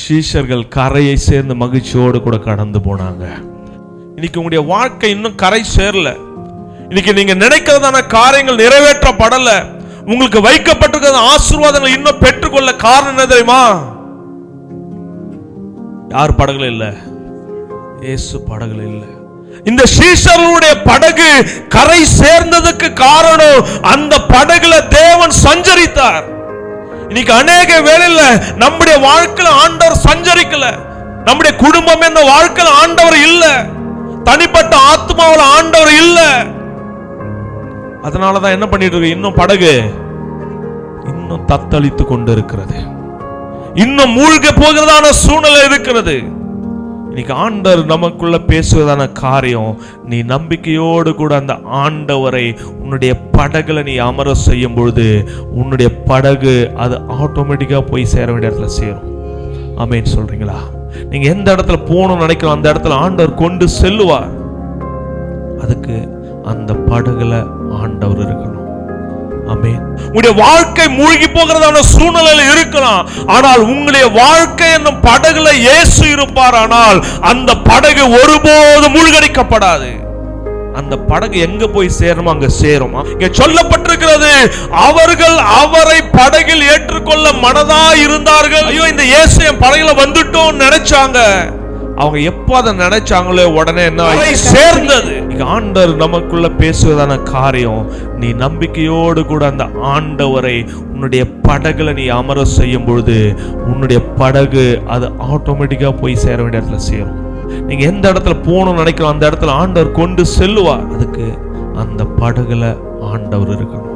சீஷர்கள் கரையை சேர்ந்து மகிழ்ச்சியோடு கூட கடந்து போனாங்க. இன்னைக்கு உங்களுடைய வாழ்க்கை இன்னும் கரை சேரல. இன்னைக்கு நீங்க நினைக்கிறதான காரியங்கள் நிறைவேற்றப்படல. உங்களுக்கு வைக்கப்பட்டிருக்கிற ஆசீர்வாதங்கள் இன்னும் பெற்றுக்கொள்ள காரணம் என்ன தெரியுமா? யார் படகுல இல்ல? இயேசு படகுல இல்ல. இந்த சீஷர்களுடைய படகு கரை சேர்ந்ததுக்கு காரணம் அந்த படகுல தேவன் சஞ்சரித்தார். இன்னைக்கு அநேக வேளையில நம்முடைய வாழ்க்கையில ஆண்டவர் சஞ்சரிக்கல. நம்முடைய குடும்பம் என்ற வாழ்க்கையில ஆண்டவர் இல்ல. தனிப்பட்ட ஆத்மாவில் ஆண்டவர் இல்ல. அதனாலதான் என்ன பண்ணிட்டு இருக்கு? இன்னும் படகு இன்னும் தத்தளித்து கொண்டு இருக்கிறது. இன்னும் மூழ்க போகிறதான சூழ்நிலை இருக்கிறது. இன்னைக்கு ஆண்டவர் நமக்குள்ள பேசுவதான காரியம், நீ நம்பிக்கையோடு கூட அந்த ஆண்டவரை உன்னுடைய படகுல நீ அமர செய்யும் பொழுது உன்னுடைய படகு அது ஆட்டோமேட்டிக்கா போய் சேர வேண்டிய இடத்துல சேரும். ஆமென் சொல்றீங்களா? நீங்க எந்த இடத்துல போகணும்னு நினைக்கிறோம் அந்த இடத்துல ஆண்டவர் கொண்டு செல்லுவார். அதுக்கு அந்த படகுல ஆண்டவர் இருக்கணும். ஆமென். உங்களுடைய வாழ்க்கை மூழ்கி போகிறதான சூழ்நிலையில் இருக்கலாம். ஆனால் உங்களுடைய வாழ்க்கை என்னும் படகுல இயேசு இருப்பார். ஆனால் அந்த படகு ஒருபோதும் மூழ்கடிக்கப்படாது. அந்த படகு எங்க போய் சேருமோ அங்க சேருமா? இங்க சொல்லப்பட்டிருக்கிறது, அவர்கள் அவரை படகில் ஏற்றுக்கொள்ள மனதா இருந்தார்கள். ஐயோ, இந்த இயேசு என் படகுல வந்துட்டோம் நினைச்சாங்க. அவங்க எப்போ அதை நினைச்சாங்களோ உடனே என்ன சேர்ந்தது. ஆண்டவர் நமக்குள்ள பேசுவதான காரியம், நீ நம்பிக்கையோடு கூட அந்த ஆண்டவரை உன்னுடைய படகுல நீ அமர செய்யும் பொழுது உன்னுடைய படகு அது ஆட்டோமேட்டிக்கா போய் சேர வேண்டிய இடத்துல சேரும். நீங்க எந்த இடத்துல போகணும்னு நினைக்கிறோம் அந்த இடத்துல ஆண்டவர் கொண்டு செல்லுவார். அதுக்கு அந்த படகுல ஆண்டவர் இருக்கணும்.